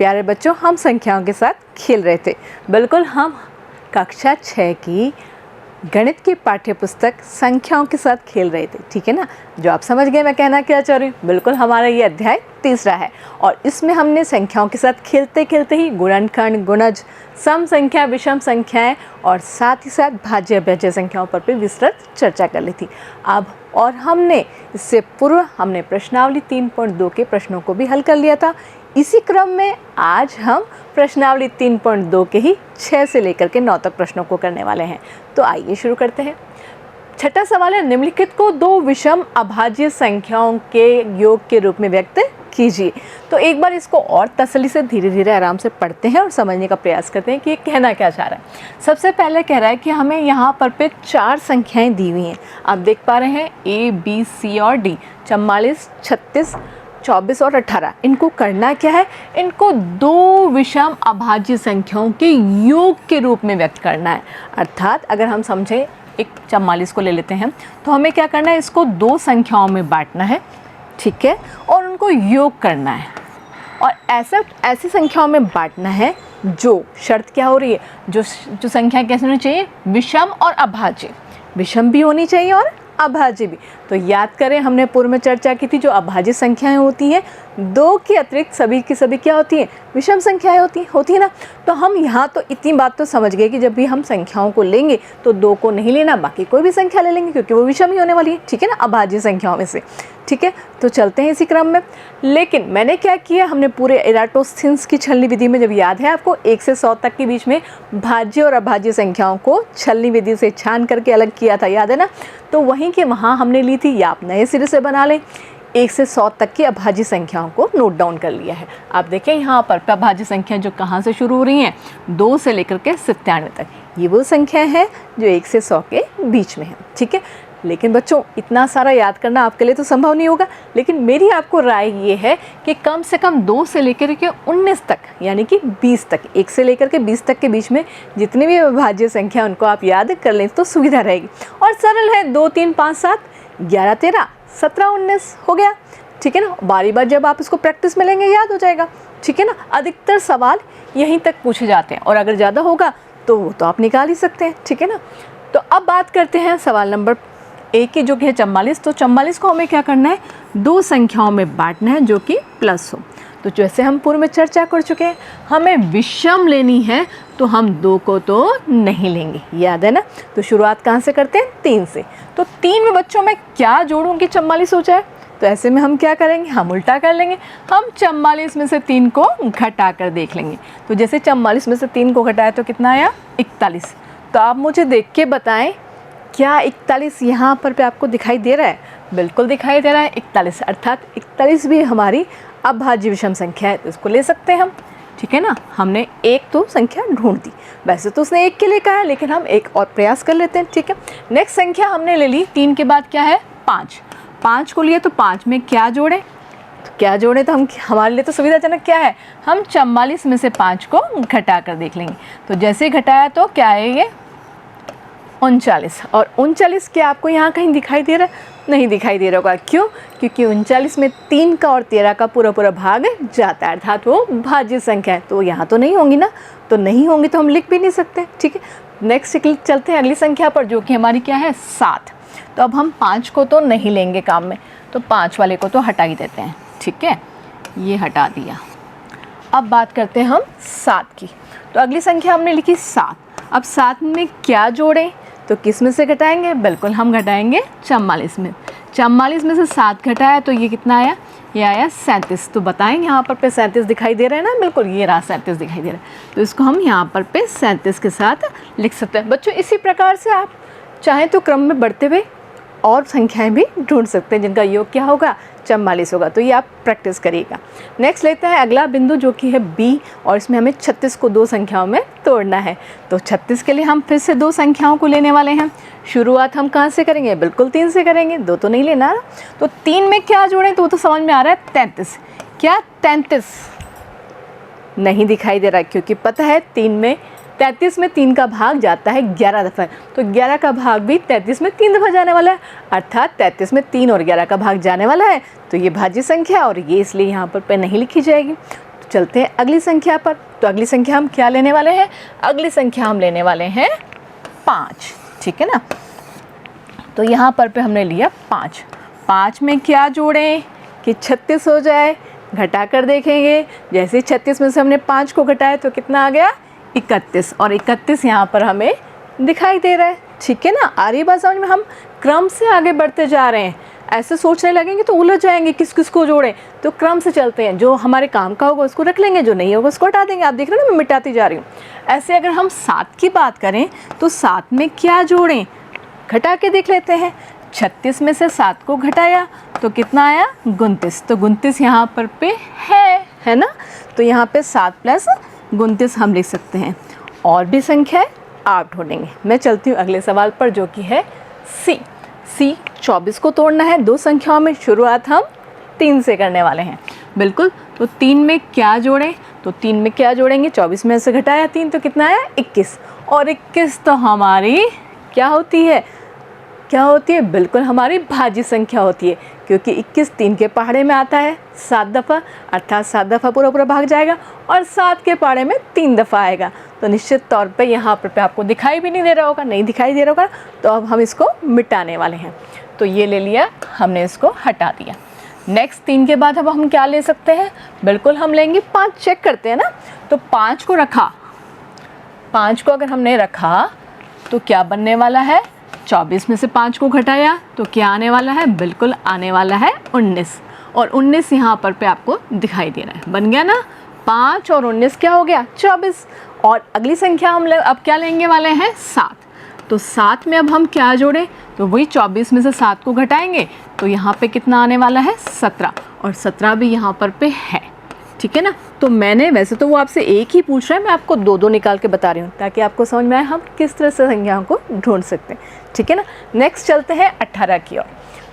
प्यारे बच्चों, हम संख्याओं के साथ खेल रहे थे। बिल्कुल हम कक्षा 6 की गणित की पाठ्य पुस्तक संख्याओं के साथ खेल रहे थे, ठीक है ना। जो आप समझ गए मैं कहना क्या चाह रही हूँ। बिल्कुल हमारा ये अध्याय 3 है और इसमें हमने संख्याओं के साथ खेलते खेलते ही गुणनखंड, गुणज, सम संख्या, विषम संख्याएं और साथ ही साथ भाज्य अभाज्य संख्याओं पर भी विस्तृत चर्चा कर ली थी। अब और हमने इससे पूर्व हमने प्रश्नावली 3.2 के प्रश्नों को भी हल कर लिया था। इसी क्रम में आज हम प्रश्नावली 3.2 के ही 6 से लेकर के 9 तक प्रश्नों को करने वाले हैं। तो आइए शुरू करते हैं। छठा सवाल है, निम्नलिखित को दो विषम अभाज्य संख्याओं के योग के रूप में व्यक्त कीजिए। तो एक बार इसको और तसल्ली से धीरे धीरे आराम से पढ़ते हैं और समझने का प्रयास करते हैं कि ये कहना क्या चाह रहा है। सबसे पहले कह रहा है कि हमें यहाँ पर 4 संख्याएं दी हुई हैं। आप देख पा रहे हैं A, B, C और D, 44, 36, 24 और 18। इनको करना क्या है, इनको दो विषम अभाज्य संख्याओं के योग के रूप में व्यक्त करना है। अर्थात अगर हम समझें, एक 44 को ले लेते हैं तो हमें क्या करना है, इसको दो संख्याओं में बांटना है, ठीक है, और उनको योग करना है। और ऐसी संख्याओं में बांटना है जो शर्त क्या हो रही है, जो संख्या कैसे होनी चाहिए, विषम और अभाज्य। विषम भी होनी चाहिए और अभाज्य भी। तो याद करें, हमने पूर्व में चर्चा की थी, जो अभाज्य संख्याएं होती हैं दो के अतिरिक्त सभी की सभी क्या होती हैं, विषम संख्याएं होती है ना। तो हम यहाँ तो इतनी बात तो समझ गए कि जब भी हम संख्याओं को लेंगे तो दो को नहीं लेना, बाकी कोई भी संख्या ले लेंगे क्योंकि वो विषम ही होने वाली है, ठीक है ना, अभाज्य संख्याओं में से। ठीक है, तो चलते हैं इसी क्रम में। लेकिन मैंने क्या किया, हमने पूरे इराटोस्थिनिस की छलनी विधि में, जब याद है आपको, 1 से 100 तक के बीच में भाज्य और अभाज्य संख्याओं को छलनी विधि से छान करके अलग किया था, याद है ना। तो वहीं के वहाँ हमने ली थी, या आप नए सिरे से बना लें। 1 से 100 तक की अभाज्य संख्याओं को नोट डाउन कर लिया है। आप देखें यहाँ पर अभाज्य संख्या जो कहाँ से शुरू हो रही हैं, 2 से लेकर के 97 तक। ये वो संख्या है जो 1 से 100 के बीच में है, ठीक है। लेकिन बच्चों, इतना सारा याद करना आपके लिए तो संभव नहीं होगा, लेकिन मेरी आपको राय ये है कि कम से कम 2 से लेकर के 19 तक, यानी कि 20 तक, 1 से लेकर के 20 तक के बीच में जितनी भी अभाज्य संख्या उनको आप याद कर लें तो सुविधा रहेगी। और सरल है, 2, 3, 5, 7, 11, 13, 17, 19 हो गया, ठीक है ना। बारी बार जब आप इसको प्रैक्टिस में लेंगे याद हो जाएगा, ठीक है ना। अधिकतर सवाल यहीं तक पूछे जाते हैं और अगर ज़्यादा होगा तो वो तो आप निकाल ही सकते हैं, ठीक है ना। तो अब बात करते हैं सवाल नंबर 1 की, जो कि है 44। तो 44 को हमें क्या करना है, दो संख्याओं में बांटना है जो कि प्लस हो। तो जैसे हम पूर्व में चर्चा कर चुके हैं, हमें विषम लेनी है तो हम 2 को तो नहीं लेंगे, याद है ना। तो शुरुआत कहाँ से करते हैं, 3 से। तो 3 में बच्चों में क्या जोड़ूं कि 44 हो जाए। तो ऐसे में हम क्या करेंगे, हम उल्टा कर लेंगे। हम 44 में से 3 को घटा कर देख लेंगे। तो जैसे 44 में से 3 को घटाया तो कितना आया, 41। तो आप मुझे देख के बताएं, क्या 41 यहाँ पर पे आपको दिखाई दे रहा है? बिल्कुल दिखाई दे रहा है 41, अर्थात 41 भी हमारी अभाज्य विषम संख्या है, तो इसको ले सकते हैं हम, ठीक है ना। हमने एक तो संख्या ढूंढ दी, वैसे तो उसने 1 के लिए कहा है, लेकिन हम एक और प्रयास कर लेते हैं, ठीक है। नेक्स्ट संख्या हमने ले ली, 3 के बाद क्या है, 5। 5 को लिए तो 5 में क्या जोड़ें, तो हम, हमारे लिए तो सुविधाजनक क्या है, हम 44 में से 5 को घटा कर देख लेंगे। तो जैसे घटाया तो क्या है, ये 39। और 39 क्या आपको यहाँ कहीं दिखाई दे रहा है, नहीं दिखाई दे रहा होगा। क्यों, क्योंकि 39 में 3 का और 13 का पूरा भाग जाता है, अर्थात वो भाज्य संख्या है। तो यहाँ तो नहीं होंगी ना, तो नहीं होंगी तो हम लिख भी नहीं सकते, ठीक है। नेक्स्ट चलते हैं अगली संख्या पर, जो कि हमारी क्या है, 7। तो अब हम 5 को तो नहीं लेंगे काम में, तो 5 वाले को तो हटा ही देते हैं, ठीक है, ये हटा दिया। अब बात करते हैं हम 7 की। तो अगली संख्या हमने लिखी 7। अब 7 में क्या जोड़ें, तो किस में से घटाएंगे, बिल्कुल हम घटाएंगे 44 में। 44 में से 7 घटाया तो ये कितना आया, ये आया 37। तो बताएं, यहाँ पर पे 37 दिखाई दे रहा है ना, बिल्कुल ये रहा 37 दिखाई दे रहा है। तो इसको हम यहाँ पर पे 37 के साथ लिख सकते हैं। बच्चों, इसी प्रकार से आप चाहें तो क्रम में बढ़ते हुए और संख्याएं भी ढूंढ सकते हैं जिनका योग क्या होगा, 44 होगा। तो ये आप प्रैक्टिस करिएगा। नेक्स्ट लेते हैं अगला बिंदु, जो कि है B, और इसमें हमें 36 को दो संख्याओं में तोड़ना है। तो 36 के लिए हम फिर से दो संख्याओं को लेने वाले हैं। शुरुआत हम कहाँ से करेंगे, बिल्कुल 3 से करेंगे, 2 तो नहीं लेना। तो 3 में क्या जोड़ें, तो वो तो समझ में आ रहा है 33। क्या 33 नहीं दिखाई दे रहा है, क्योंकि पता है 33 में 3 का भाग जाता है 11 दफ़ा, तो 11 का भाग भी 33 में 3 दफ़ा जाने वाला है, अर्थात 33 में 3 और 11 का भाग जाने वाला है। तो ये भाज्य संख्या, और ये इसलिए यहाँ पर नहीं लिखी जाएगी। चलते हैं अगली संख्या पर। तो अगली संख्या हम क्या लेने वाले हैं? अगली संख्या हम लेने वाले हैं 5, ठीक है ना। तो यहाँ पर हमने लिया 5। 5 में क्या जोड़ें कि 36 हो जाए? घटा कर देखेंगे। जैसे 36 में से हमने 5 को घटाया तो कितना आ गया? 31, और 31 यहाँ पर हमें दिखाई दे रहा है, ठीक है ना। आ रही बात समझ में? हम क्रम से आगे बढ़ते जा रहे हैं। ऐसे सोचने लगेंगे तो उलझ जाएंगे, किस किस को जोड़ें। तो क्रम से चलते हैं, जो हमारे काम का होगा उसको रख लेंगे, जो नहीं होगा उसको हटा देंगे। आप देख रहे हो ना, मैं मिटाती जा रही हूँ। ऐसे अगर हम 7 की बात करें तो 7 में क्या जोड़ें? घटा के देख लेते हैं। 36 में से 7 को घटाया तो कितना आया? 29। तो 29 यहाँ पर है ना। तो यहाँ पे 7 प्लस 29 हम लिख सकते हैं। और भी संख्या आप ढूंढेंगे। मैं चलती हूँ अगले सवाल पर, जो कि है सी। 24 को तोड़ना है। 2 संख्याओं में शुरुआत हम 3 से करने वाले हैं। बिल्कुल। तो 3 में क्या जोड़ें? तो 3 में क्या जोड़ेंगे? 24 में से घटाया 3 तो कितना आया? 21। और 21 तो हमारी क्या होती है? बिल्कुल हमारी भाज्य संख्या होती है, क्योंकि 21 3 के पहाड़े में आता है 7 दफ़ा, अर्थात 7 दफ़ा पूरा भाग जाएगा, और 7 के पहाड़े में 3 दफ़ा आएगा। तो निश्चित तौर पे यहाँ पर आपको दिखाई भी नहीं दे रहा होगा, नहीं दिखाई दे रहा होगा। तो अब हम इसको मिटाने वाले हैं। तो ये ले लिया हमने, इसको हटा दिया। नेक्स्ट 3 के बाद अब हम क्या ले सकते हैं? बिल्कुल हम लेंगे 5। चेक करते हैं ना। तो 5 को रखा, 5 को अगर हमने रखा तो क्या बनने वाला है? 24 में से 5 को घटाया तो क्या आने वाला है? बिल्कुल आने वाला है 19। और 19 यहाँ पर आपको दिखाई दे रहा है। बन गया ना? 5 और 19 क्या हो गया? 24। और अगली संख्या हम अब क्या लेंगे वाले हैं? 7। तो 7 में अब हम क्या जोड़ें? तो वही 24 में से 7 को घटाएंगे तो यहाँ पे कितना आने वाला है? 17। और 17 भी यहाँ पर है, ठीक है ना। तो मैंने, वैसे तो वो आपसे एक ही पूछ रहा है, मैं आपको 2-2 निकाल के बता रही हूँ, ताकि आपको समझ में आए हम किस तरह से संख्याओं को ढूंढ सकते हैं, ठीक है ना। नेक्स्ट चलते हैं 18 की ओर।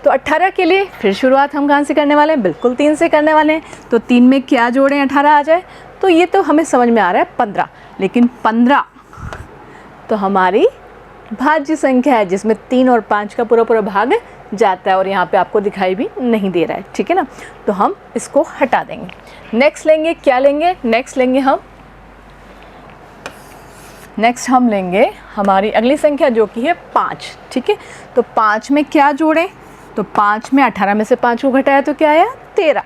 तो 18 के लिए फिर शुरुआत हम कहाँ से करने वाले हैं? बिल्कुल 3 से करने वाले हैं। तो 3 में क्या जोड़ें 18 आ जाए? तो ये तो हमें समझ में आ रहा है 15। लेकिन 15 तो हमारी भाज्य संख्या है, जिसमें 3 और 5 का पूरा भाग जाता है, और यहाँ पे आपको दिखाई भी नहीं दे रहा है, ठीक है ना। तो हम इसको हटा देंगे। नेक्स्ट लेंगे, क्या लेंगे? नेक्स्ट हम लेंगे हमारी अगली संख्या, जो कि है 5, ठीक है। तो 5 में क्या जोड़ें? तो 5 में 18 में से 5 को घटाया तो क्या आया? 13।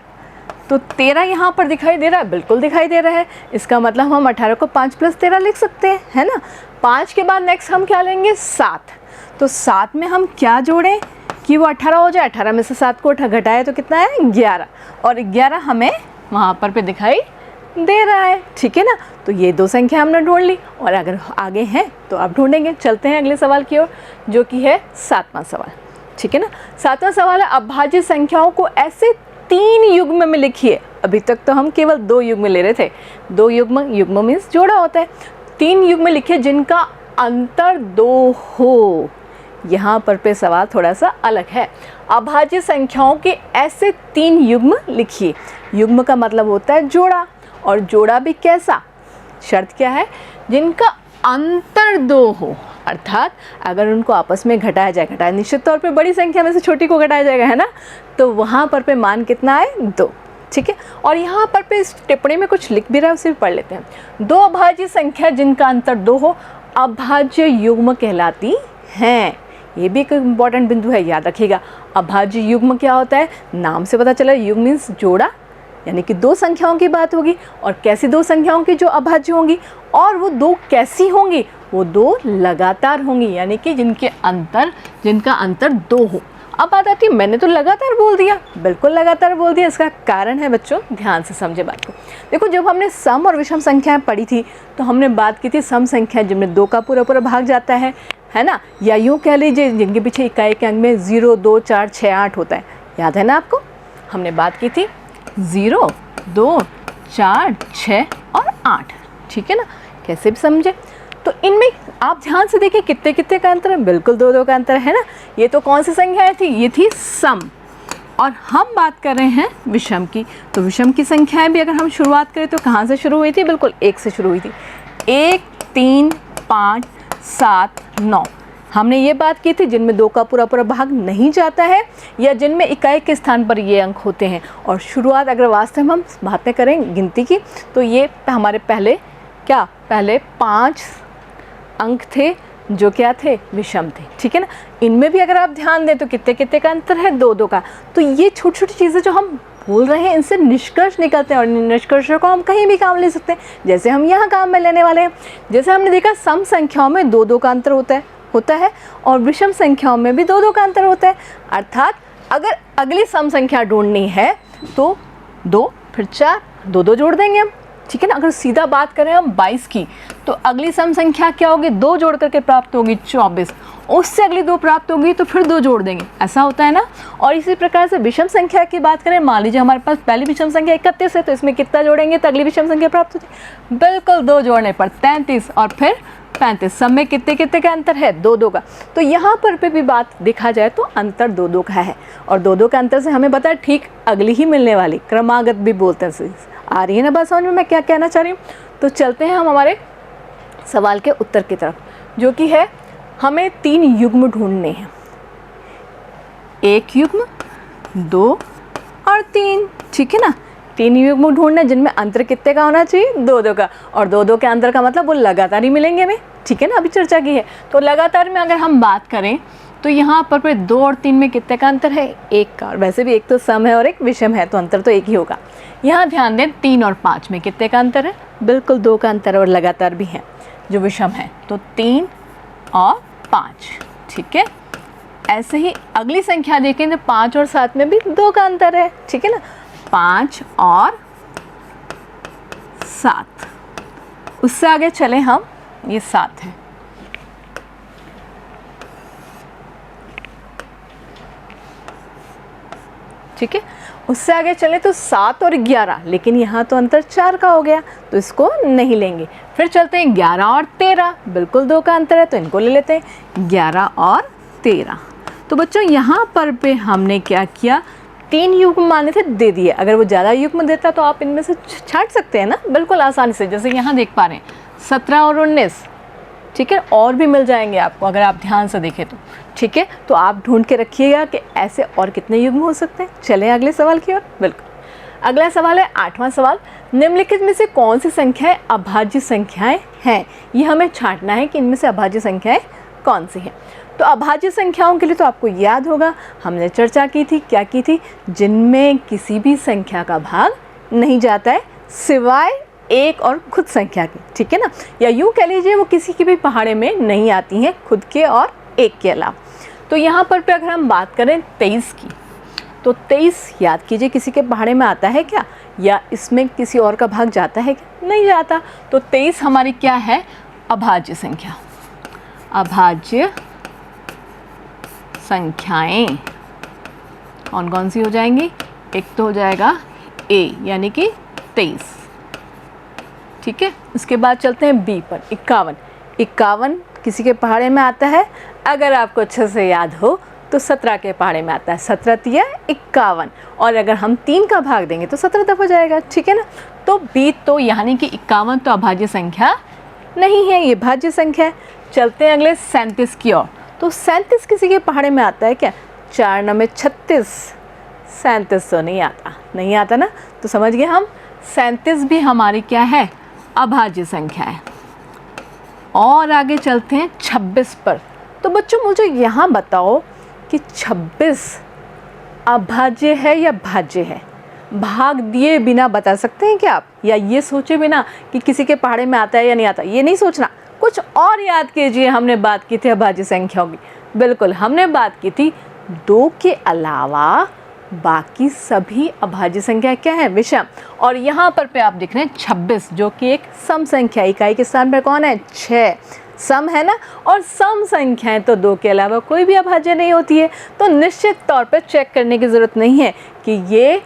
तो 13 यहाँ पर दिखाई दे रहा है, बिल्कुल दिखाई दे रहा है। इसका मतलब हम 18 को 5 + 13 लिख सकते हैं, है ना। 5 के बाद नेक्स्ट हम क्या लेंगे? 7। तो 7 में हम क्या जोड़ें कि वो 18 हो जाए? 18 में से 7 को घटाया तो कितना है? 11। और 11 हमें वहाँ पर दिखाई दे रहा है, ठीक है ना। तो ये 2 संख्या हमने ढूंढ ली, और अगर आगे हैं तो आप ढूंढेंगे। चलते हैं अगले सवाल की ओर, जो कि है 7वां सवाल, ठीक है ना। 7वां सवाल है, अभाज्य संख्याओं को ऐसे 3 युग्म में लिखिए। अभी तक तो हम केवल 2 युग्म ले रहे थे। 2 युग्म मीन्स जोड़ा होता है। 3 युग्म लिखिए जिनका अंतर 2 हो। यहाँ पर सवाल थोड़ा सा अलग है। अभाज्य संख्याओं के ऐसे 3 युग्म लिखिए। युग्म का मतलब होता है जोड़ा, और जोड़ा भी कैसा? शर्त क्या है? जिनका अंतर 2 हो, अर्थात अगर उनको आपस में घटाया निश्चित तौर पे बड़ी संख्या में से छोटी को घटाया जाएगा, है ना। तो वहाँ पर मान कितना है? 2, ठीक है। और यहाँ पर इस टिप्पणी में कुछ लिख भी रहा है, उसे भी पढ़ लेते हैं। 2 अभाज्य संख्या जिनका अंतर 2 हो अभाज्य युग्म कहलाती हैं। ये भी एक इम्पॉर्टेंट बिंदु है, याद रखिएगा। अभाज्य युग्म क्या होता है? नाम से पता चला, युग्म मीन्स जोड़ा, यानी कि 2 संख्याओं की बात होगी। और कैसी 2 संख्याओं की? जो अभाज्य होंगी। और वो 2 कैसी होंगी? वो 2 लगातार होंगी, यानी कि जिनका अंतर 2 हो। अब बात आती है, मैंने तो लगातार बोल दिया, बिल्कुल लगातार बोल दिया। इसका कारण है बच्चों, ध्यान से समझे बात को। देखो, जब हमने सम और विषम संख्याएं पढ़ी थी तो हमने बात की थी सम संख्या जिनमें 2 का पूरा भाग जाता है ना। या यूँ कह लीजिए जिनके पीछे इकाई के अंक में 0, 2, 4, 6, 8 होता है। याद है ना आपको? हमने बात की थी 0, 2, 4, 6 और 8, ठीक है ना। कैसे भी समझे। तो इनमें आप ध्यान से देखिए कितने का अंतर है? बिल्कुल 2 का अंतर है ना। ये तो कौन सी संख्याएं थी? ये थी सम। और हम बात कर रहे हैं विषम की। तो विषम की संख्याएं भी अगर हम शुरुआत करें तो कहाँ से शुरू हुई थी? बिल्कुल 1 से शुरू हुई थी। 1, 3, 5, 7, 9। हमने ये बात की थी जिनमें 2 का पूरा पूरा भाग नहीं जाता है या जिनमें इकाई के स्थान पर ये अंक होते हैं। और शुरुआत अगर वास्तव में हम बात में करें गिनती की तो ये हमारे पहले 5 अंक थे जो क्या थे, विषम थे, ठीक है ना। इनमें भी अगर आप ध्यान दें तो कितने कितने का अंतर है, 2-2 का। तो ये छोटी छोटी चीज़ें जो हम बोल रहे हैं इनसे निष्कर्ष निकलते हैं और निष्कर्षों को हम कहीं भी काम ले सकते हैं, जैसे हम यहाँ काम में लेने वाले हैं। जैसे हमने देखा सम संख्याओं में 2-2 का अंतर होता है और विषम संख्याओं में भी 2-2 का अंतर होता है। अर्थात अगर अगली सम संख्या ढूंढनी है तो 2 फिर 4, 2-2 जोड़ देंगे हम, ठीक है ना। अगर सीधा बात करें हम 22 की तो अगली सम संख्या क्या होगी, 2 जोड़ करके प्राप्त होगी 24, उससे अगली 2 प्राप्त होगी तो फिर 2 जोड़ देंगे, ऐसा होता है ना। और इसी प्रकार से विषम संख्या की बात करें, मान लीजिए हमारे पास पहली विषम संख्या 31 है तो इसमें कितना जोड़ेंगे तो अगली विषम संख्या प्राप्त होती है, बिल्कुल 2 जोड़ने पर 33 और फिर 35। सब में कितने कितने का अंतर है, 2-2 का। तो यहाँ पर भी बात देखा जाए तो अंतर 2-2 का है और 2-2 का अंतर से हमें पता है ठीक अगली ही मिलने वाली क्रमागत भी बोलते हैं। आ रही है ना बात समझ में मैं क्या कहना चाह रही हूँ। तो चलते हैं हम हमारे सवाल के उत्तर की तरफ, जो कि है हमें 3 युग्म ढूंढने हैं, 1 युग्म, 2 और 3, ठीक है ना। 3 युग्म ढूंढने जिनमें अंतर कितने का होना चाहिए, 2-2 का। और 2-2 के अंतर का मतलब वो लगातार ही मिलेंगे हमें, ठीक है ना, अभी चर्चा की है। तो लगातार में अगर हम बात करें तो यहाँ पर 2 और 3 में कितने का अंतर है, 1 का। और वैसे भी एक तो सम है और एक विषम है तो अंतर तो एक ही होगा। यहाँ ध्यान दें 3 और 5 में कितने का अंतर है, बिल्कुल 2 का अंतर और लगातार भी है जो विषम है, तो 3 और 5, ठीक है। ऐसे ही अगली संख्या देखें तो 5 और 7 में भी 2 का अंतर है, ठीक है ना, 5 और 7। उससे आगे चले हम, ये 7 है, ठीक है। उससे आगे चले तो 7 और 11, लेकिन यहाँ तो अंतर 4 का हो गया तो इसको नहीं लेंगे। फिर चलते हैं 11 और 13, बिल्कुल 2 का अंतर है तो इनको ले लेते हैं, 11 और 13। तो बच्चों यहाँ पर पे हमने क्या किया, 3 युग्म माने थे दे दिए। अगर वो ज़्यादा युग्म देता तो आप इनमें से छांट सकते हैं ना, बिल्कुल आसानी से। जैसे यहाँ देख पा रहे हैं 17 और 19, ठीक है, और भी मिल जाएंगे आपको अगर आप ध्यान से देखें तो, ठीक है। तो आप ढूंढ के रखिएगा कि ऐसे और कितने युग्म हो सकते हैं। चलें अगले सवाल की ओर। बिल्कुल अगला सवाल है 8वां सवाल, निम्नलिखित में से कौन सी संख्याएं अभाज्य संख्याएं हैं। ये हमें छांटना है कि इनमें से अभाज्य संख्याएं कौन सी हैं। तो अभाज्य संख्याओं के लिए तो आपको याद होगा हमने चर्चा की थी, क्या की थी, जिनमें किसी भी संख्या का भाग नहीं जाता है सिवाय एक और खुद संख्या के, ठीक है ना, या यूँ कह लीजिए वो किसी की भी पहाड़े में नहीं आती हैं खुद के और एक के अलावा। तो यहाँ पर अगर हम बात करें 23 की तो 23 याद कीजिए किसी के पहाड़े में आता है क्या, या इसमें किसी और का भाग जाता है क्या, नहीं जाता। तो 23 हमारी क्या है, अभाज्य संख्या। अभाज्य संख्याएं कौन कौन सी हो जाएंगी, एक तो हो जाएगा ए यानी कि 23, ठीक है। उसके बाद चलते हैं बी पर, 51। 51 किसी के पहाड़े में आता है, अगर आपको अच्छे से याद हो तो 17 के पहाड़े में आता है, 17 तिया 51, और अगर हम 3 का भाग देंगे तो 17 तक हो जाएगा, ठीक है ना। तो बी तो यानी कि 51 तो अभाज्य संख्या नहीं है, ये भाज्य संख्या है। चलते हैं अगले 37 की ओर। तो 37 किसी के पहाड़े में आता है क्या, 4 9 में 36, 37 तो नहीं आता ना। तो समझ गए हम 37 भी हमारी क्या है, अभाज्य संख्या है। और आगे चलते हैं 26 पर। तो बच्चों मुझे यहाँ बताओ कि 26 अभाज्य है या भाज्य है, भाग दिए बिना बता सकते हैं क्या आप, या ये सोचे बिना कि किसी के पहाड़े में आता है या नहीं आता, ये नहीं सोचना, कुछ और याद कीजिए। हमने बात की थी अभाज्य संख्याओं की, बिल्कुल हमने बात की थी 2 के अलावा बाकी सभी अभाज्य संख्या क्या है, विषम। और यहाँ पर पे आप देख रहे हैं 26 जो कि एक सम संख्या, इकाई के स्थान पर कौन है, 6, सम है ना। और सम संख्याएं तो 2 के अलावा कोई भी अभाज्य नहीं होती है, तो निश्चित तौर पर चेक करने की ज़रूरत नहीं है कि ये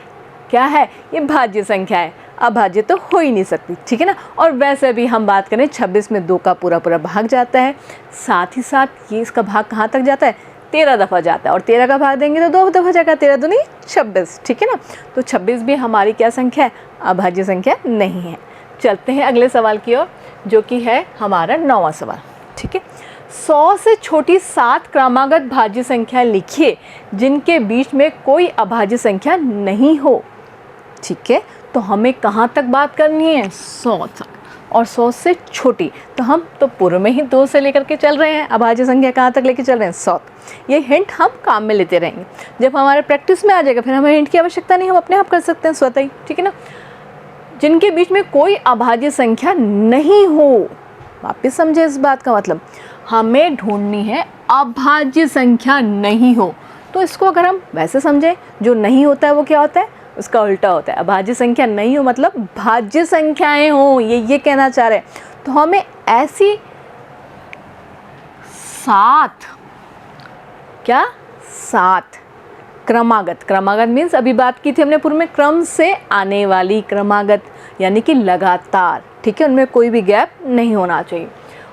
क्या है, ये भाज्य संख्या है, अभाज्य तो हो ही नहीं सकती, ठीक है ना। और वैसे भी हम बात करें 26 में 2 का पूरा पूरा भाग जाता है, साथ ही साथ ये इसका भाग कहाँ तक जाता है, 13 दफ़ा जाता है, और 13 का भाग देंगे तो 2 दफ़ा जाएगा, 13 दूनी 26, ठीक है ना। तो 26 भी हमारी क्या संख्या है, अभाज्य संख्या नहीं है। चलते हैं अगले सवाल की ओर, जो कि है हमारा 9वां सवाल, ठीक है। 100 से छोटी 7 क्रमागत भाज्य संख्या लिखिए जिनके बीच में कोई अभाज्य संख्या नहीं हो। ठीक है, तो हमें कहाँ तक बात करनी है? 100 तक, और 100 से छोटी, तो हम तो पूर्व में ही 2 से लेकर के चल रहे हैं, अभाज्य संख्या कहाँ तक लेके चल रहे हैं? 100। ये हिंट हम काम में लेते रहेंगे, जब हमारे प्रैक्टिस में आ जाएगा फिर हमें हिंट की आवश्यकता नहीं, हम अपने आप कर सकते हैं स्वतः ही। ठीक है ना, जिनके बीच में कोई अभाज्य संख्या नहीं हो। वापस समझे इस बात का मतलब, हमें ढूंढनी है अभाज्य संख्या नहीं हो। तो इसको अगर हम वैसे समझें, जो नहीं होता है वो क्या होता है? उसका उल्टा होता है। अभाज्य संख्या नहीं हो मतलब भाज्य संख्याएं हो, ये कहना चाह रहे हैं। तो हमें ऐसी 7 क्रमागत मीन्स अभी बात की थी हमने पूर्व में, क्रम से आने वाली क्रमागत यानी कि लगातार। ठीक है, उनमें कोई भी गैप नहीं होना चाहिए।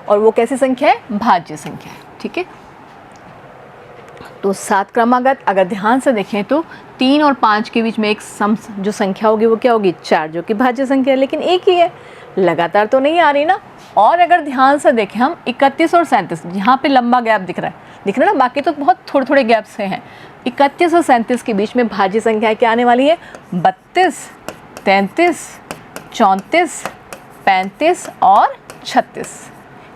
और वो कैसी संख्या है? भाज्य संख्या है। ठीक है, तो 7 क्रमागत, अगर ध्यान से देखें तो 3 और 5 के बीच में एक सम जो संख्या होगी वो क्या होगी? 4, जो कि भाज्य संख्या है, लेकिन एक ही है, लगातार तो नहीं आ रही ना। और अगर ध्यान से देखें हम 31 और 37, यहाँ पे लंबा गैप दिख रहा है ना, बाकी तो बहुत थोड़े थोड़े गैप से हैं। 31 और 37 के बीच में भाज्य संख्या क्या आने वाली है? 32, 33, 34, 35 और 36।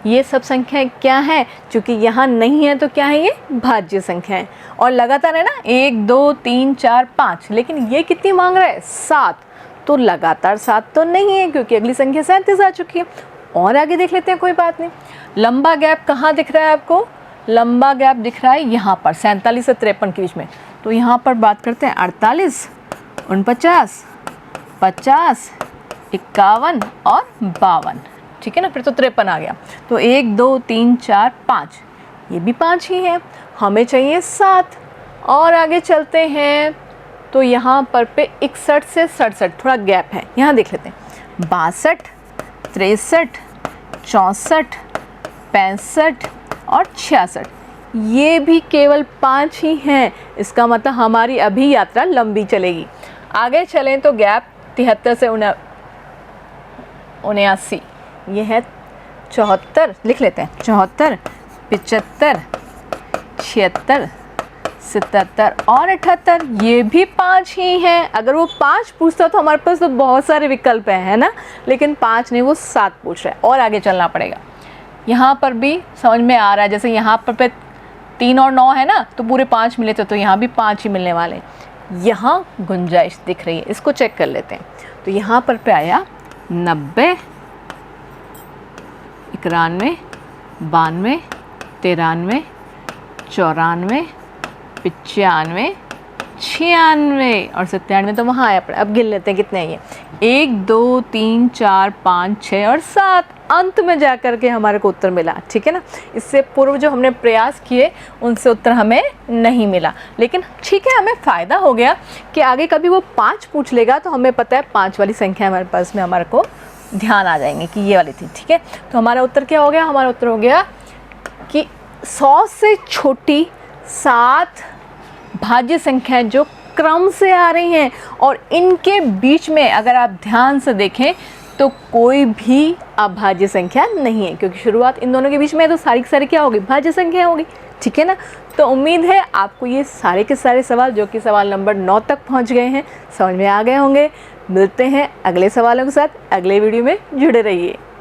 ये सब संख्याएं क्या है? क्योंकि यहाँ नहीं है तो क्या है? ये भाज्य संख्या है। और लगातार है ना, 1 2 3 4 5, लेकिन ये कितनी मांग रहा है? 7। तो लगातार 7 तो नहीं है, क्योंकि अगली संख्या 37 आ चुकी है। और आगे देख लेते हैं, कोई बात नहीं। लंबा गैप कहाँ दिख रहा है आपको? लंबा गैप दिख रहा है यहाँ पर 47 से 53 के बीच में। तो यहाँ पर बात करते हैं 48, 49, 50, 51 और 52। ठीक है ना, फिर तो 53 आ गया। तो 1 2 3 4 5, ये भी 5 ही है, हमें चाहिए 7। और आगे चलते हैं तो यहाँ पर पे 61 से 67 थोड़ा गैप है, यहाँ देख लेते हैं। 62, 63, 64, 65 और 66, ये भी केवल 5 ही हैं। इसका मतलब हमारी अभी यात्रा लंबी चलेगी। आगे चलें तो गैप 73 से 79, ये है 74, लिख लेते हैं। 74, 75, 76, 77 और 78, ये भी 5 ही हैं। अगर वो 5 पूछता तो हमारे पास तो बहुत सारे विकल्प हैं, है ना, लेकिन 5 नहीं, वो 7 पूछ रहा है। और आगे चलना पड़ेगा। यहाँ पर भी समझ में आ रहा है, जैसे यहाँ पर पे 3 और 9 है ना, तो पूरे 5 मिले थे, तो यहाँ भी 5 ही मिलने वाले हैं। यहाँ गुंजाइश दिख रही है, इसको चेक कर लेते हैं। तो यहाँ पर पे आया 90, 91, 92, 93, 94, 95, 96 और 97, तो वहाँ आया। अब गिन लेते हैं कितने हैं ये। 1 2 3 4 5 6 और 7, अंत में जा कर के हमारे को उत्तर मिला। ठीक है ना, इससे पूर्व जो हमने प्रयास किए उनसे उत्तर हमें नहीं मिला, लेकिन ठीक है, हमें फ़ायदा हो गया कि आगे कभी वो 5 पूछ लेगा तो हमें पता है 5 वाली संख्या हमारे पास में हमारे को ध्यान आ जाएंगे कि ये वाली थी। ठीक है, तो हमारा उत्तर क्या हो गया? हमारा उत्तर हो गया कि 100 से छोटी 7 भाज्य संख्याएं जो क्रम से आ रही हैं, और इनके बीच में अगर आप ध्यान से देखें तो कोई भी अभाज्य संख्या नहीं है, क्योंकि शुरुआत इन दोनों के बीच में है, तो सारी की सारी क्या होगी? भाज्य संख्या होगी। ठीक है ना, तो उम्मीद है आपको ये सारे के सारे सवाल, जो कि सवाल नंबर 9 तक पहुंच गए हैं, समझ में आ गए होंगे। मिलते हैं अगले सवालों के साथ, अगले वीडियो में जुड़े रहिए।